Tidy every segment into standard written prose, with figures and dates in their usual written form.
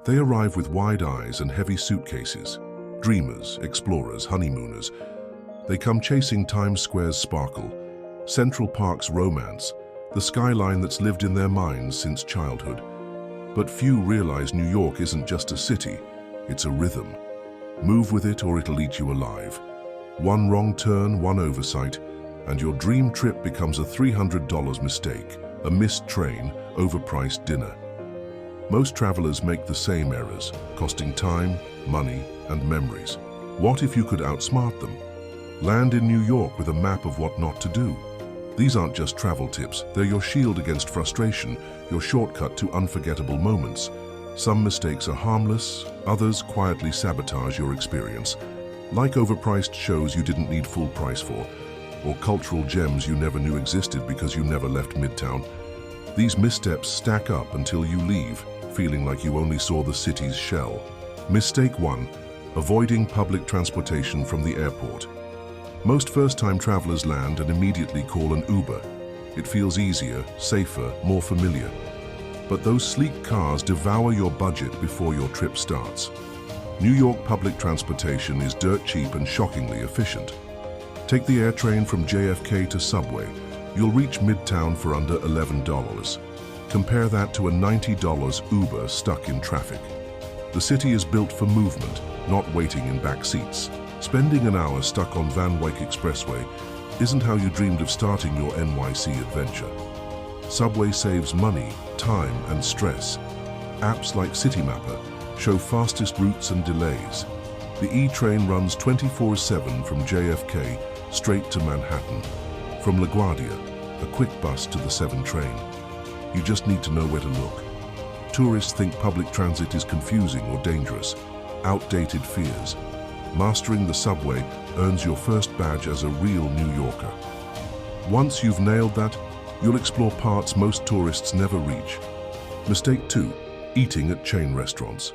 They arrive with wide eyes and heavy suitcases. Dreamers, explorers, honeymooners. They come chasing Times Square's sparkle, Central Park's romance, the skyline that's lived in their minds since childhood. But few realize New York isn't just a city, it's a rhythm. Move with it or it'll eat you alive. One wrong turn, one oversight, and your dream trip becomes a $300 mistake, a missed train, overpriced dinner. Most travelers make the same errors, costing time, money, and memories. What if you could outsmart them? Land in New York with a map of what not to do. These aren't just travel tips, they're your shield against frustration, your shortcut to unforgettable moments. Some mistakes are harmless, others quietly sabotage your experience. Like overpriced shows you didn't need full price for, or cultural gems you never knew existed because you never left Midtown. These missteps stack up until you leave, feeling like you only saw the city's shell. Mistake 1. Avoiding public transportation from the airport. Most first-time travelers land and immediately call an Uber. It feels easier, safer, more familiar. But those sleek cars devour your budget before your trip starts. New York public transportation is dirt cheap and shockingly efficient. Take the air train from JFK to Subway. You'll reach Midtown for under $11. Compare that to a $90 Uber stuck in traffic. The city is built for movement, not waiting in back seats. Spending an hour stuck on Van Wyck Expressway isn't how you dreamed of starting your NYC adventure. Subway saves money, time, and stress. Apps like Citymapper show fastest routes and delays. The E-train runs 24/7 from JFK straight to Manhattan. From LaGuardia, a quick bus to the 7 train. You just need to know where to look. Tourists think public transit is confusing or dangerous. Outdated fears. Mastering the subway earns your first badge as a real New Yorker. Once you've nailed that, you'll explore parts most tourists never reach. Mistake 2. Eating at chain restaurants.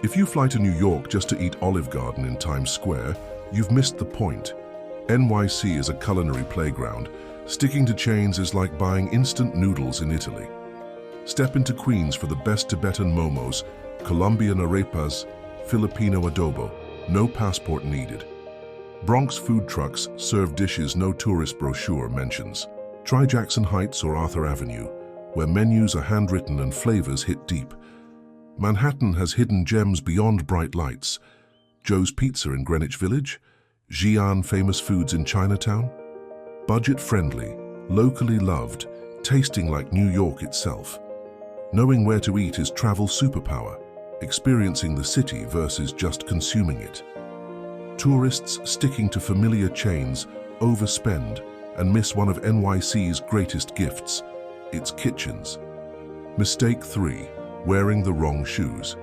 If you fly to New York just to eat Olive Garden in Times Square, you've missed the point. NYC is a culinary playground. Sticking to chains is like buying instant noodles in Italy. Step into Queens for the best Tibetan momos, Colombian arepas, Filipino adobo, no passport needed. Bronx food trucks serve dishes no tourist brochure mentions. Try Jackson Heights or Arthur Avenue, where menus are handwritten and flavors hit deep. Manhattan has hidden gems beyond bright lights. Joe's Pizza in Greenwich Village, Xi'an famous foods in Chinatown. Budget-friendly, locally loved, tasting like New York itself. Knowing where to eat is travel superpower, experiencing the city versus just consuming it. Tourists sticking to familiar chains overspend and miss one of NYC's greatest gifts, its kitchens. Mistake 3. Wearing the wrong shoes.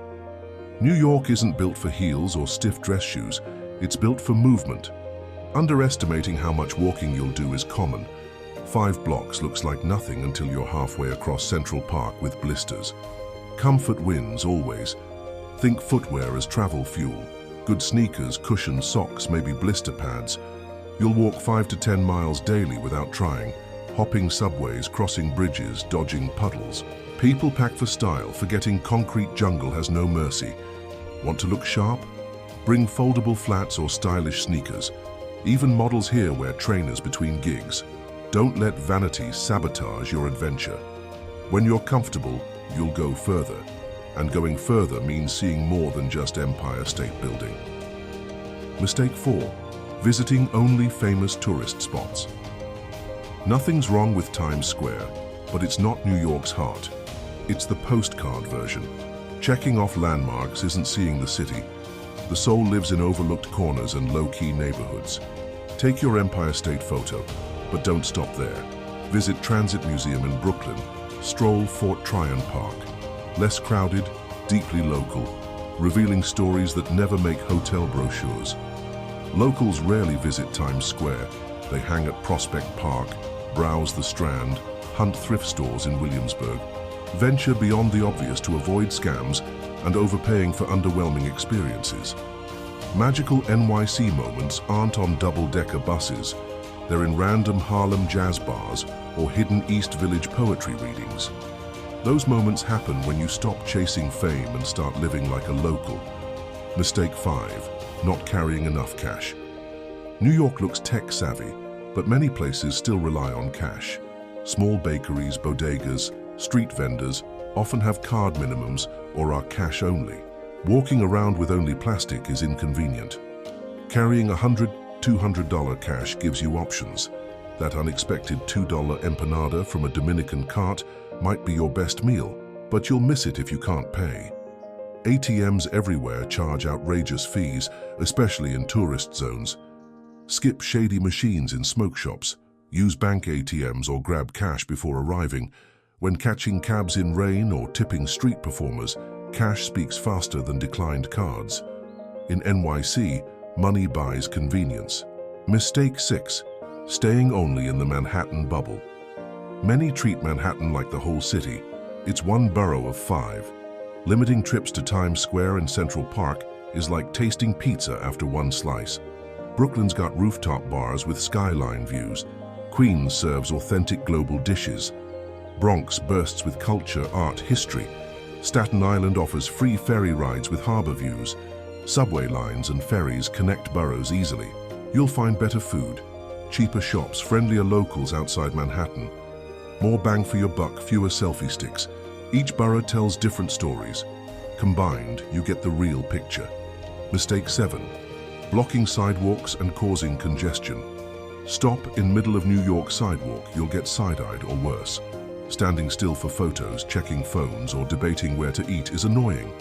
New York isn't built for heels or stiff dress shoes, it's built for movement. Underestimating how much walking you'll do is common. 5 blocks looks like nothing until you're halfway across Central Park with blisters. Comfort wins always. Think footwear as travel fuel. Good sneakers, cushioned socks, maybe blister pads. You'll walk 5 to 10 miles daily without trying, hopping subways, crossing bridges, dodging puddles. People pack for style, forgetting concrete jungle has no mercy. Want to look sharp? Bring foldable flats or stylish sneakers. Even models here wear trainers between gigs. Don't let vanity sabotage your adventure. When you're comfortable, you'll go further. And going further means seeing more than just Empire State Building. Mistake 4. Visiting only famous tourist spots. Nothing's wrong with Times Square, but it's not New York's heart. It's the postcard version. Checking off landmarks isn't seeing the city. The soul lives in overlooked corners and low-key neighborhoods. Take your Empire State photo, but don't stop there. Visit Transit Museum in Brooklyn. Stroll Fort Tryon Park. Less crowded, deeply local, revealing stories that never make hotel brochures. Locals rarely visit Times Square. They hang at Prospect Park, browse the Strand, hunt thrift stores in Williamsburg. Venture beyond the obvious to avoid scams and overpaying for underwhelming experiences. Magical NYC moments aren't on double-decker buses. They're in random Harlem jazz bars or hidden East Village poetry readings. Those moments happen when you stop chasing fame and start living like a local. Mistake 5. Not carrying enough cash. New York looks tech-savvy, but many places still rely on cash. Small bakeries, bodegas, street vendors often have card minimums or are cash only. Walking around with only plastic is inconvenient. Carrying $100, $200 cash gives you options. That unexpected $2 empanada from a Dominican cart might be your best meal, but you'll miss it if you can't pay. ATMs everywhere charge outrageous fees, especially in tourist zones. Skip shady machines in smoke shops. Use bank ATMs or grab cash before arriving. When catching cabs in rain or tipping street performers, cash speaks faster than declined cards. In NYC, money buys convenience. Mistake 6. Staying only in the Manhattan bubble. Many treat Manhattan like the whole city. It's one borough of 5. Limiting trips to Times Square and Central Park is like tasting pizza after one slice. Brooklyn's got rooftop bars with skyline views. Queens serves authentic global dishes. Bronx bursts with culture, art, history. Staten Island offers free ferry rides with harbor views. Subway lines and ferries connect boroughs easily. You'll find better food, cheaper shops, friendlier locals outside Manhattan. More bang for your buck, fewer selfie sticks. Each borough tells different stories. Combined, you get the real picture. Mistake 7. Blocking sidewalks and causing congestion. Stop in middle of New York sidewalk, you'll get side-eyed or worse. Standing still for photos, checking phones, or debating where to eat is annoying.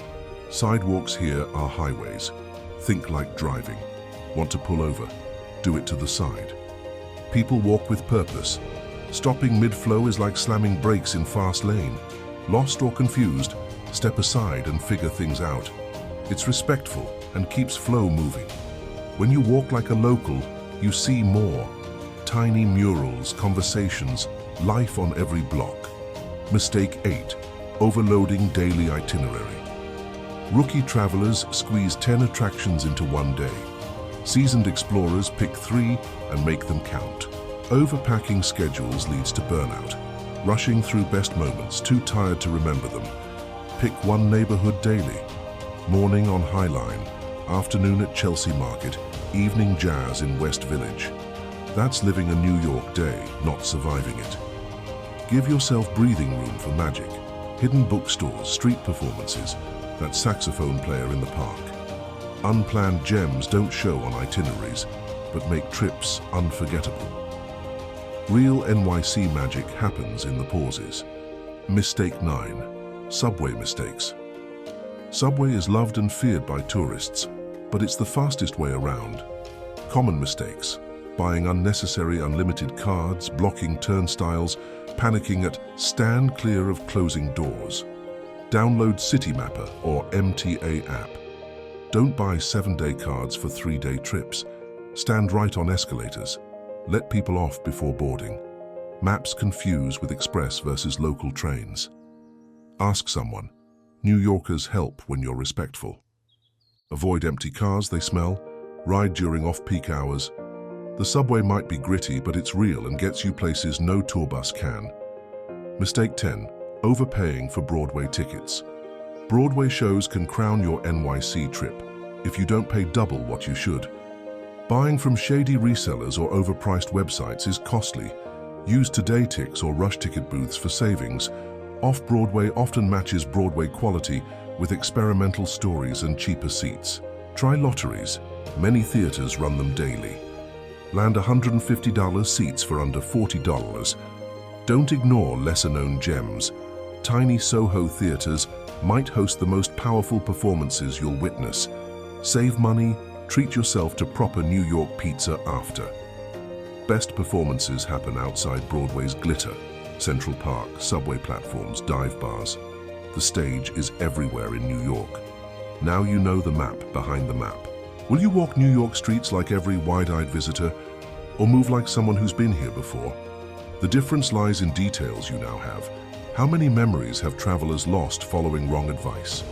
Sidewalks here are highways. Think like driving. Want to pull over? Do it to the side. People walk with purpose. Stopping mid-flow is like slamming brakes in fast lane. Lost or confused, step aside and figure things out. It's respectful and keeps flow moving. When you walk like a local, you see more. Tiny murals, conversations, life on every block. Mistake 8. Overloading daily itinerary. Rookie travelers squeeze 10 attractions into one day. Seasoned explorers pick 3 and make them count. Overpacking schedules leads to burnout. Rushing through best moments, too tired to remember them. Pick one neighborhood daily. Morning on High Line, afternoon at Chelsea Market, evening jazz in West Village. That's living a New York day, not surviving it. Give yourself breathing room for magic. Hidden bookstores, street performances, that saxophone player in the park. Unplanned gems don't show on itineraries, but make trips unforgettable. Real NYC magic happens in the pauses. Mistake 9. Subway mistakes. Subway is loved and feared by tourists, but it's the fastest way around. Common mistakes: buying unnecessary unlimited cards, blocking turnstiles, panicking at stand clear of closing doors. Download City Mapper or MTA app. Don't buy 7-day cards for 3-day trips. Stand right on escalators. Let people off before boarding. Maps confuse with express versus local trains. Ask someone. New Yorkers help when you're respectful. Avoid empty cars, they smell. Ride during off-peak hours. The subway might be gritty, but it's real and gets you places no tour bus can. Mistake 10. Overpaying for Broadway tickets. Broadway shows can crown your NYC trip if you don't pay double what you should. Buying from shady resellers or overpriced websites is costly. Use Today Tix or Rush ticket booths for savings. Off-Broadway often matches Broadway quality with experimental stories and cheaper seats. Try lotteries. Many theaters run them daily. Land $150 seats for under $40. Don't ignore lesser-known gems. Tiny Soho theaters might host the most powerful performances you'll witness. Save money, treat yourself to proper New York pizza after. Best performances happen outside Broadway's glitter, Central Park, subway platforms, dive bars. The stage is everywhere in New York. Now you know the map behind the map. Will you walk New York streets like every wide-eyed visitor, or move like someone who's been here before? The difference lies in details you now have. How many memories have travelers lost following wrong advice?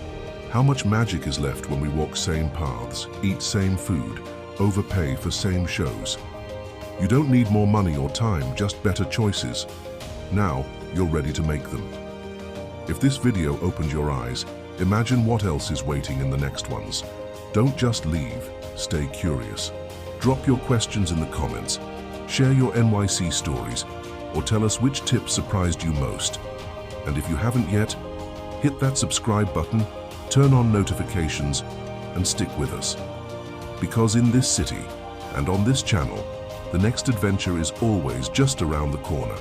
How much magic is left when we walk same paths, eat same food, overpay for same shows? You don't need more money or time, just better choices. Now, you're ready to make them. If this video opened your eyes, imagine what else is waiting in the next ones. Don't just leave, stay curious. Drop your questions in the comments, share your NYC stories, or tell us which tip surprised you most. And if you haven't yet, hit that subscribe button, turn on notifications, and stick with us. Because in this city, and on this channel, the next adventure is always just around the corner.